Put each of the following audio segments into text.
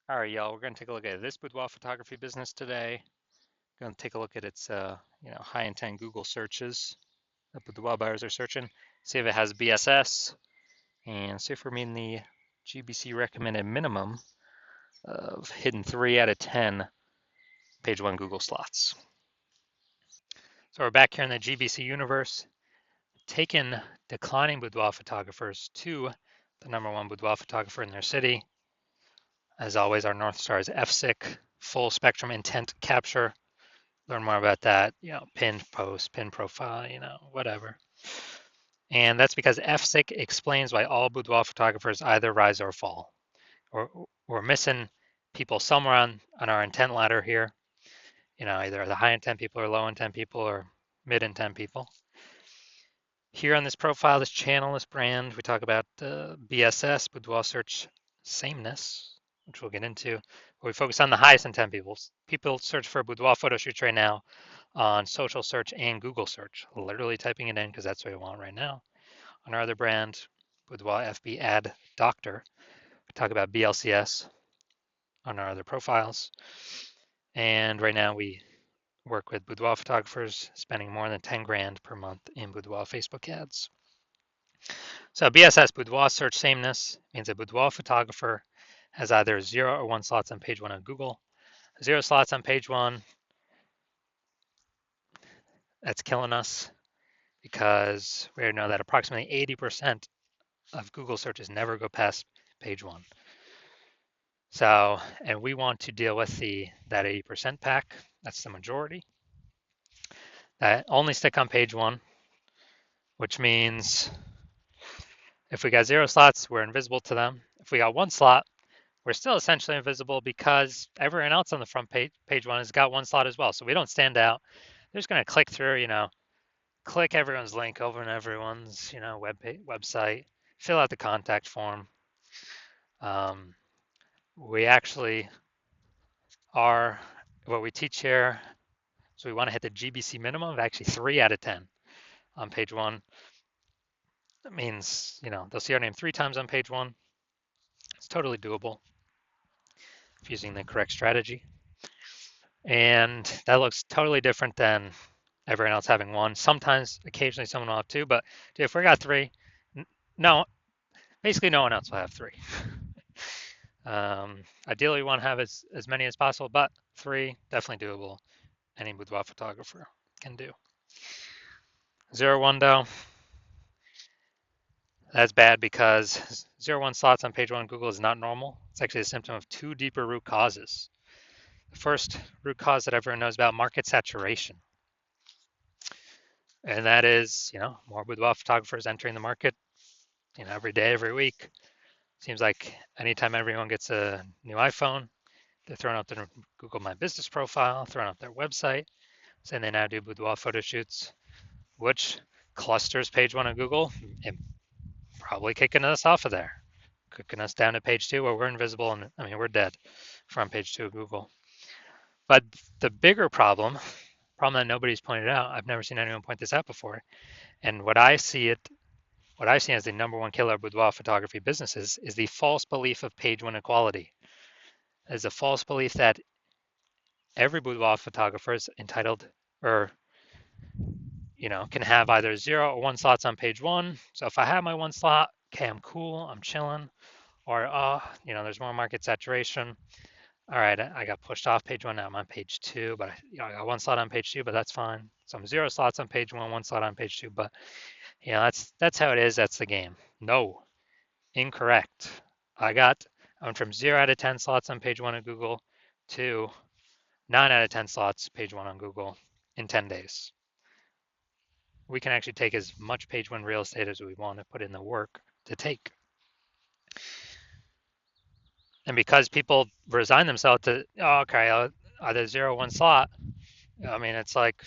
All right, y'all, we're going to take a look at this boudoir photography business today. Going to take a look at its high intent Google searches that boudoir buyers are searching. See if it has BSS and see if we're meeting the GBC recommended minimum of hitting 3 out of 10 page 1 Google slots. So we're back here in the GBC universe, taking declining boudoir photographers to the #1 boudoir photographer in their city. As always, our North Star is FSIC, full spectrum intent capture. Learn more about that, pin post, pin profile, whatever. And that's because FSIC explains why all boudoir photographers either rise or fall. Or we're missing people somewhere on our intent ladder here. Either the high intent people or low intent people or mid intent people. Here on this profile, this channel, this brand, we talk about BSS, boudoir search sameness, which we'll get into. But we focus on the highest intent people. People search for boudoir photo shoots right now on social search and Google search, literally typing it in because that's what we want right now. On our other brand, Boudoir FB Ad Doctor, we talk about BLCS on our other profiles. And right now we work with boudoir photographers spending more than 10 grand per month in boudoir Facebook ads. So BSS, boudoir search sameness, means a boudoir photographer has either 0 or 1 slots on page 1 on Google. 0 slots on page 1, that's killing us because we know that approximately 80% of Google searches never go past page 1. So, and we want to deal with that 80% pack. That's the majority that only stick on page 1, which means if we got 0 slots, we're invisible to them. If we got 1 slot, we're still essentially invisible because everyone else on the front page 1 has got 1 slot as well. So we don't stand out. They're just going to click through, click everyone's link over in everyone's, website, fill out the contact form. We actually are, what we teach here, so we want to hit the GBC minimum of actually 3 out of 10 on page 1. That means, they'll see our name 3 times on page 1. It's totally doable if using the correct strategy. And that looks totally different than everyone else having 1. Sometimes, occasionally someone will have 2, but if we got 3, no, basically no one else will have 3. Ideally, we want to have as many as possible, but 3, definitely doable. Any boudoir photographer can do. 0, 1 though, that's bad because 0, 1 slots on page 1 on Google is not normal. It's actually a symptom of 2 deeper root causes. The first root cause that everyone knows about, market saturation. And that is, more boudoir photographers entering the market, every day, every week. Seems like anytime everyone gets a new iPhone, they're throwing out their Google My Business profile, throwing out their website, saying they now do boudoir photo shoots, which clusters page 1 on Google and probably kicking us off of there, kicking us down to page 2 where we're invisible and we're dead from page 2 of Google. But the bigger problem that nobody's pointed out, I've never seen anyone point this out before, and what I see as the #1 killer of boudoir photography businesses is the false belief of page 1 equality. There's a false belief that every boudoir photographer is entitled or can have either 0 or 1 slots on page 1. So if I have my 1 slot, okay, I'm cool, I'm chilling. Or, there's more market saturation. All right, I got pushed off page 1, now I'm on page 2, but I got 1 slot on page 2, but that's fine. So I'm 0 slots on page 1, 1 slot on page 2, but that's how it is, that's the game. No, incorrect. I went from 0 out of 10 slots on page 1 of Google to 9 out of 10 slots page 1 on Google in 10 days. We can actually take as much page 1 real estate as we want to put in the work to take. And because people resign themselves to, okay, either 0, 1 slot, it's like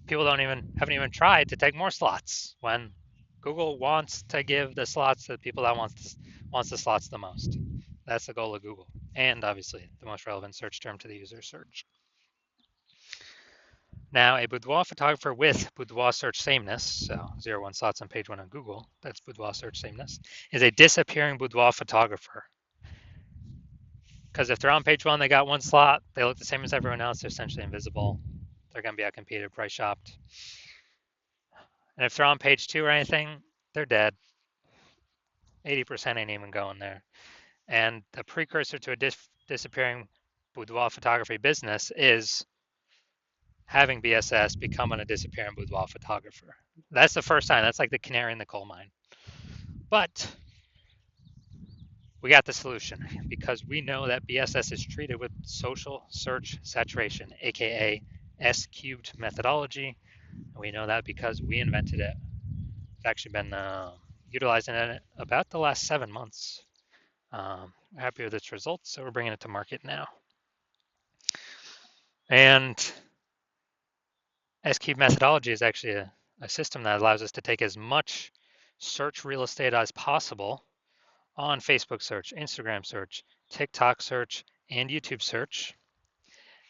people haven't even tried to take more slots when Google wants to give the slots to the people that wants the slots the most. That's the goal of Google. And obviously the most relevant search term to the user search. Now, a boudoir photographer with boudoir search sameness, so 0, 1 slots on page 1 on Google, that's boudoir search sameness, is a disappearing boudoir photographer. Because if they're on page one, they got one slot, they look the same as everyone else, they're essentially invisible. They're going to be outcompeted, price shopped. And if they're on page two or anything, they're dead. 80% ain't even going there. And the precursor to a disappearing boudoir photography business is having BSS becoming a disappearing boudoir photographer. That's the first time. That's like the canary in the coal mine. But we got the solution because we know that BSS is treated with social search saturation, aka S cubed methodology. And we know that because we invented it. It's actually been utilizing it about the last 7 months. We're happy with its results, so we're bringing it to market now. And S cubed methodology is actually a system that allows us to take as much search real estate as possible on Facebook search, Instagram search, TikTok search, and YouTube search.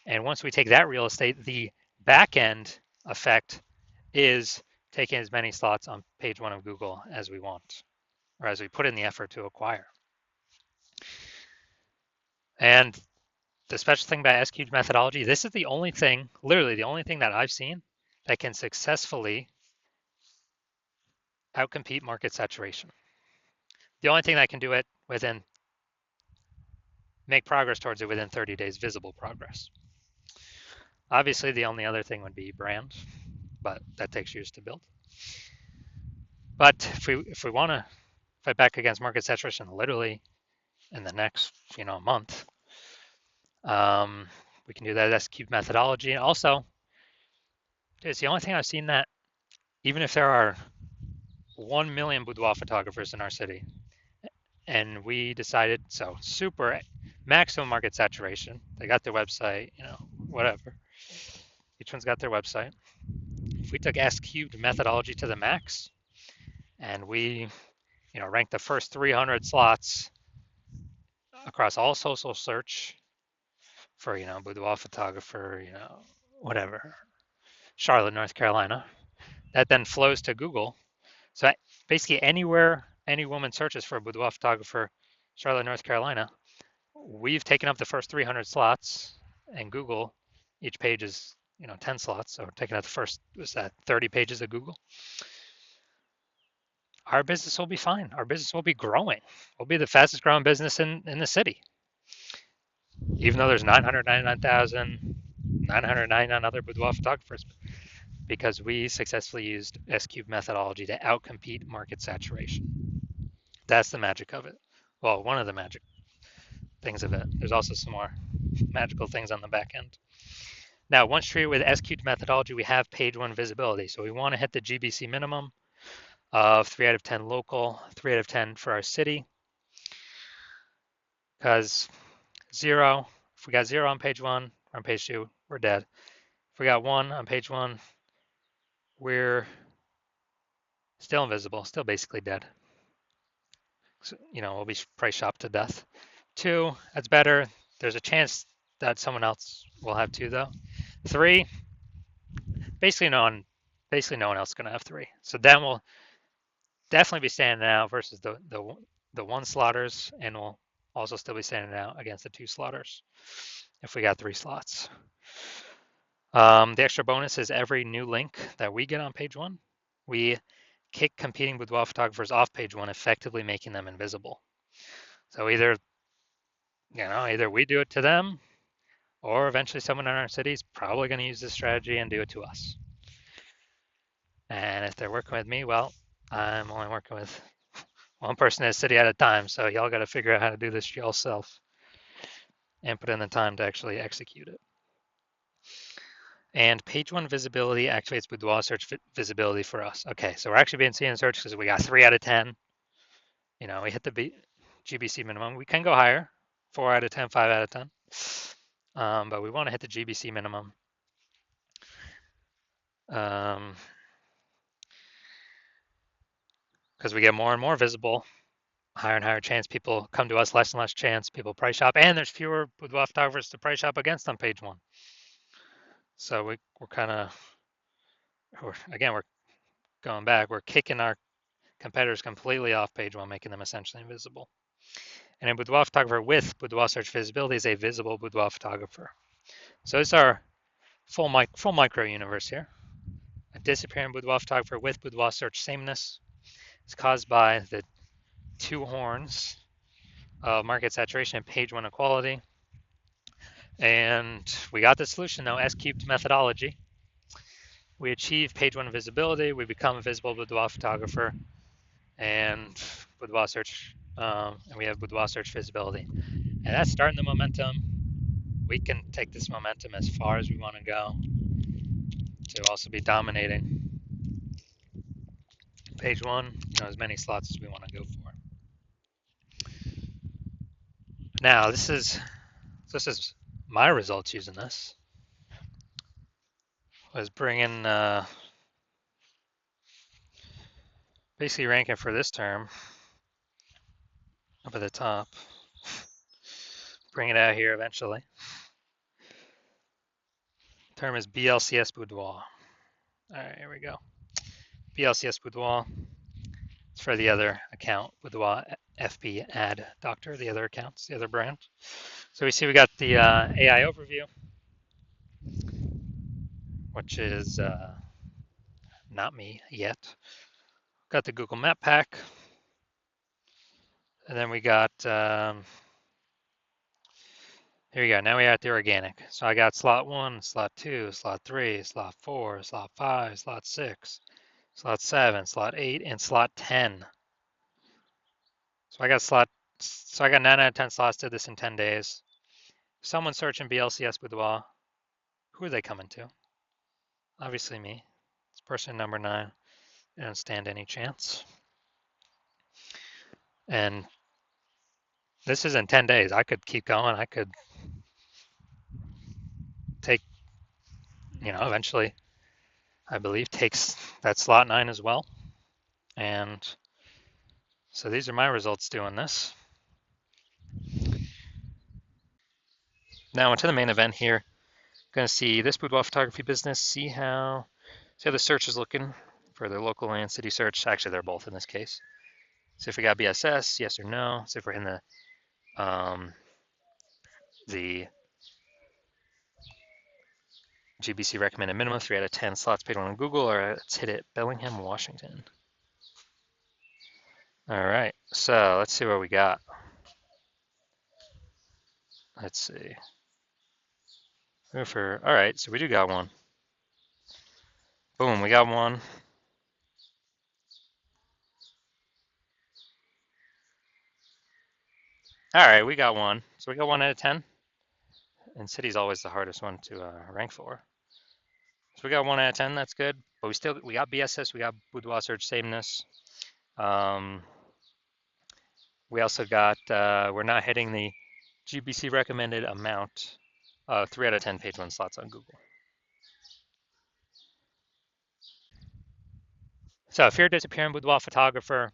And once we take that real estate, the back end effect is taking as many slots on page one of Google as we want, or as we put in the effort to acquire. And the special thing about SQL methodology, this is the only thing, literally the only thing that I've seen that can successfully outcompete market saturation. The only thing that can do it within, make progress towards it within 30 days, visible progress. Obviously, the only other thing would be brand, but that takes years to build. But if we want to fight back against market saturation, literally in the next month, we can do that S-cube methodology. And also, it's the only thing I've seen that even if there are 1 million boudoir photographers in our city, and we decided, so super maximum market saturation, they got their website, whatever. Each one's got their website. If we took S-cubed methodology to the max, and we, ranked the first 300 slots across all social search for, boudoir photographer, whatever, Charlotte, North Carolina, that then flows to Google. So basically anywhere any woman searches for a boudoir photographer, Charlotte, North Carolina, we've taken up the first 300 slots, and Google, each page is 10 slots, so we're taking up the first, 30 pages of Google. Our business will be fine. Our business will be growing. We'll be the fastest growing business in the city. Even though there's 999 other boudoir photographers, because we successfully used S-cube methodology to outcompete market saturation. That's the magic of it. Well, one of the magic things of it. There's also some more magical things on the back end. Now, once treated with S-cubed methodology, we have page one visibility. So we want to hit the GBC minimum of 3 out of 10 local, 3 out of 10 for our city. Because zero, if we got 0 on page one, or on page two, we're dead. If we got 1 on page one, we're still invisible, still basically dead. So, we'll be price shopped to death. 2, that's better. There's a chance that someone else will have 2 though. 3, basically no one else is gonna have 3. So then we'll definitely be standing out versus the 1 slotters, and we'll also still be standing out against the 2 slotters if we got 3 slots. The extra bonus is every new link that we get on page one, we kick competing boudoir photographers off page one, effectively making them invisible. So either we do it to them, or eventually someone in our city is probably going to use this strategy and do it to us. And if they're working with me, well, I'm only working with one person in a city at a time, so y'all got to figure out how to do this yourself and put in the time to actually execute it. And page one visibility activates boudoir search visibility for us. Okay, so we're actually being seen in search because we got 3 out of 10. We hit the GBC minimum. We can go higher, 4 out of 10, 5 out of 10. But we want to hit the GBC minimum. Because we get more and more visible, higher and higher chance people come to us, less and less chance people price shop, and there's fewer boudoir photographers to price shop against on page one. So we're kind of, again, we're going back, we're kicking our competitors completely off page one, making them essentially invisible. And a boudoir photographer with boudoir search visibility is a visible boudoir photographer. So it's our full micro universe here. A disappearing boudoir photographer with boudoir search sameness is caused by the two horns of market saturation and page one equality. And we got the solution though, S cubed methodology. We achieve page one visibility, we become a visible boudoir photographer, and boudoir search, and we have boudoir search visibility. And that's starting the momentum. We can take this momentum as far as we want to go to also be dominating page one, as many slots as we want to go for. Now, this is my results using this. Was bringing basically ranking for this term up at the top. Bring it out here eventually. Term is BLCS Boudoir. All right, here we go. BLCS Boudoir. It's for the other account, Boudoir FB Ad Doctor, the other accounts, the other brand. So we see we got the AI overview, which is not me yet. Got the Google Map Pack. And then we got, here we go. Now we are at the organic. So I got slot 1, slot 2, slot 3, slot 4, slot 5, slot 6, slot 7, slot 8, and slot 10. So I got 9 out of 10 slots, did this in 10 days. Someone searching BLCS Boudoir. Who are they coming to? Obviously me. It's person number 9. I don't stand any chance. And this is in 10 days. I could keep going. I could take, eventually, I believe, takes that slot 9 as well. And so these are my results doing this. Now into the main event here. Going to see this boudoir photography business, see how the search is looking for the local and city search. Actually, they're both in this case. See if we got BSS, yes or no. See if we're in the GBC recommended minimum, 3 out of 10 slots paid on Google, or let's hit it, Bellingham, Washington. All right, so let's see what we got. Let's see. All right, so we do got one. Boom, we got one. All right, we got one. So we got 1 out of 10. And city's always the hardest one to rank for. So we got 1 out of 10, that's good. But we got BSS, we got boudoir search sameness. We also got, we're not hitting the GBC recommended amount of 3 out of 10 page one slots on Google. So if you're a disappearing boudoir photographer,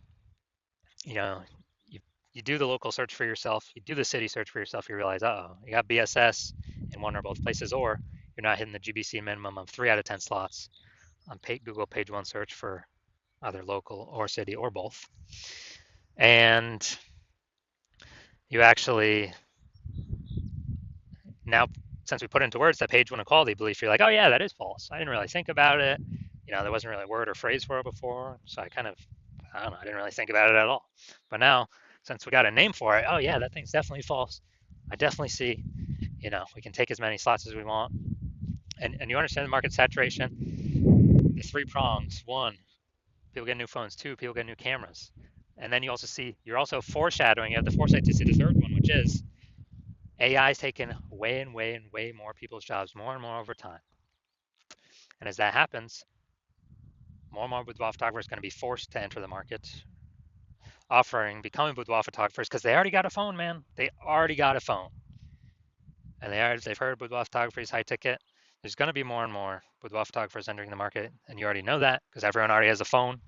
you do the local search for yourself, you do the city search for yourself, you realize, you got BSS in one or both places, or you're not hitting the GBC minimum of 3 out of 10 slots on Google page one search for either local or city or both. And you actually, now, since we put into words that page one equality belief, you're like, oh yeah, that is false. I didn't really think about it. There wasn't really a word or phrase for it before. So I don't know, I didn't really think about it at all. But now, since we got a name for it, oh yeah, that thing's definitely false. I definitely see, we can take as many slots as we want. And you understand the market saturation, the 3 prongs. 1, people get new phones. 2, people get new cameras. And then you're also foreshadowing, you have the foresight to see the third one, which is AI is taking way and way and way more people's jobs more and more over time. And as that happens, more and more boudoir photographers are going to be forced to enter the market, becoming boudoir photographers because they already got a phone, man. They already got a phone. And they've heard boudoir photography is high ticket. There's going to be more and more boudoir photographers entering the market, and you already know that because everyone already has a phone,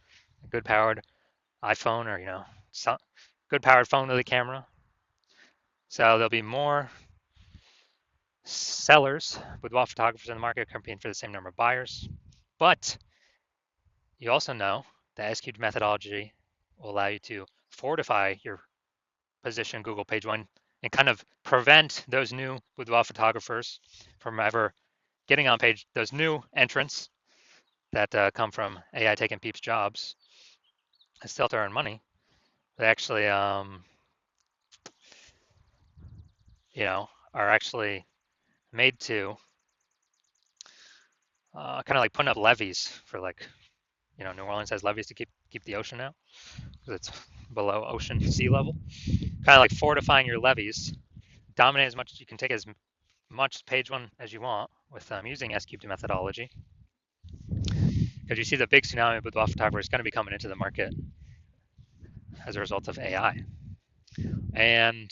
a good powered iPhone, or good powered phone with a camera. So there'll be more sellers, boudoir photographers in the market competing for the same number of buyers. But you also know the S-cubed methodology will allow you to fortify your position Google page one and kind of prevent those new boudoir photographers from ever getting on page, those new entrants that come from AI taking people's jobs and still to earn money. They actually, are actually made to kind of like putting up levees for like, New Orleans has levees to keep the ocean out because it's below ocean sea level. Kind of like fortifying your levees, dominate as much as you can, take as much page one as you want with using S-cubed methodology. Because you see the big tsunami with boudoir photographers is going to be coming into the market as a result of AI. And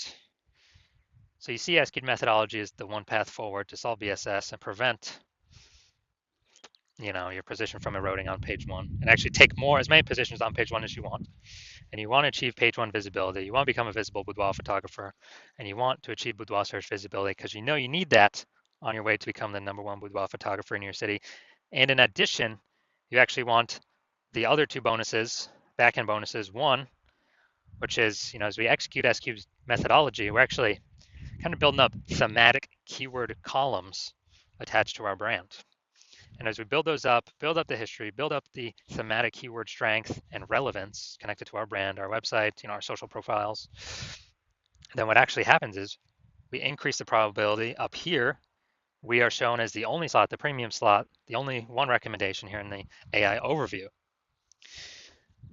so you see S-cubed methodology is the one path forward to solve BSS and prevent your position from eroding on page one, and actually take as many positions on page one as you want. And you want to achieve page one visibility. You want to become a visible boudoir photographer, and you want to achieve boudoir search visibility because you need that on your way to become the #1 boudoir photographer in your city. And in addition, you actually want the other two bonuses, back-end bonuses. One, which is, as we execute S-cubed methodology, we're actually kind of building up thematic keyword columns attached to our brand. And as we build those up, build up the history, build up the thematic keyword strength and relevance connected to our brand, our website, our social profiles, then what actually happens is we increase the probability. Up here, we are shown as the only slot, the premium slot, the only one recommendation here in the AI overview.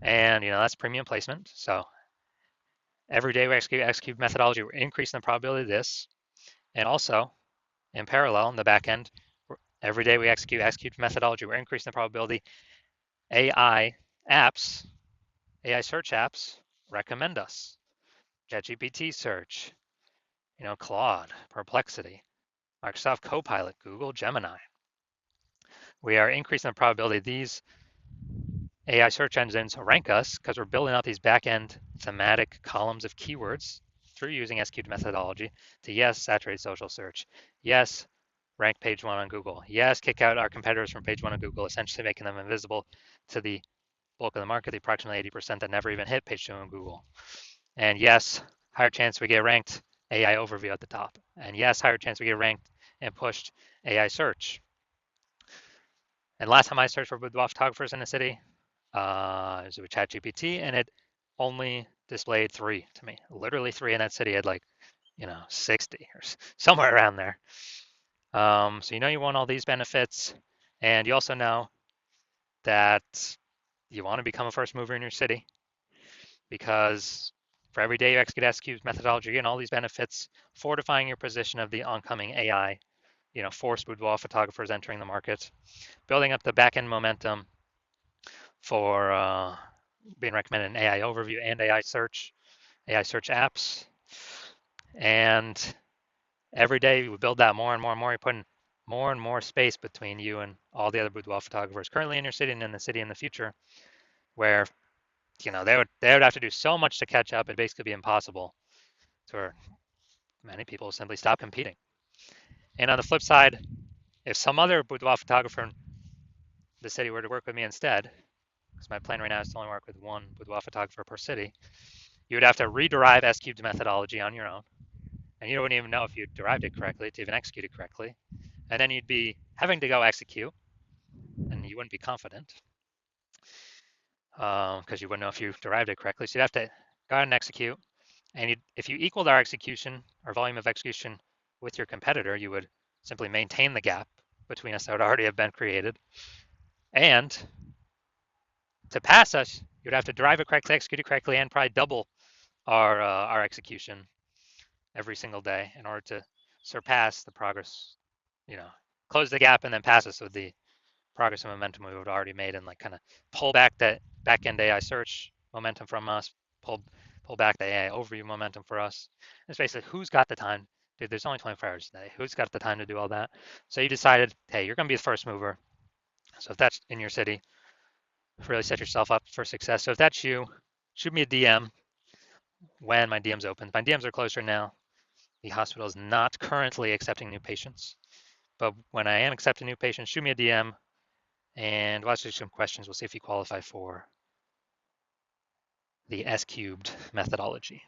And that's premium placement. So every day we execute methodology, we're increasing the probability of this. And also, in parallel, in the back end, every day we execute methodology, we're increasing the probability AI apps, AI search apps recommend us. ChatGPT search, Claude, Perplexity, Microsoft Copilot, Google Gemini. We are increasing the probability these AI search engines rank us because we're building out these back-end thematic columns of keywords through using S-cubed methodology to, yes, saturate social search. Yes, rank page one on Google. Yes, kick out our competitors from page one on Google, essentially making them invisible to the bulk of the market, the approximately 80% that never even hit page two on Google. And yes, higher chance we get ranked AI overview at the top. And yes, higher chance we get ranked and pushed AI search. And last time I searched for boudoir photographers in the city, it was with ChatGPT, and it only displayed 3 to me. Literally 3 in that city had 60 or somewhere around there. So you want all these benefits, and you also know that you want to become a first mover in your city, because for every day you execute S-cubed methodology and all these benefits, fortifying your position of the oncoming AI, forced boudoir photographers entering the market, building up the back-end momentum for being recommended in AI overview and AI search apps. And every day we build that more and more and more. You're putting more and more space between you and all the other boudoir photographers currently in your city and in the city in the future, where they would have to do so much to catch up. It'd basically be impossible for many people to simply stop competing. And on the flip side, if some other boudoir photographer in the city were to work with me instead, because my plan right now is to only work with one boudoir photographer per city, you would have to rederive S-cubed methodology on your own. And you wouldn't even know if you derived it correctly to even execute it correctly. And then you'd be having to go execute, and you wouldn't be confident because you wouldn't know if you derived it correctly. So you'd have to go ahead and execute. And if you equaled our execution, our volume of execution with your competitor, you would simply maintain the gap between us that would already have been created. And to pass us, you'd have to derive it correctly, execute it correctly, and probably double our execution every single day in order to surpass the progress, close the gap and then pass us with the progress and momentum we would already made, and kind of pull back that back-end AI search momentum from us, pull back the AI overview momentum for us. It's basically who's got the time. Dude, there's only 24 hours a day. Who's got the time to do all that? So you decided, hey, you're going to be the first mover. So if that's in your city, really set yourself up for success. So if that's you, shoot me a DM when my DM's open. My DMs are closed right now. The hospital is not currently accepting new patients, but when I am accepting new patients, shoot me a DM and we'll ask you some questions. We'll see if you qualify for the S-cubed methodology.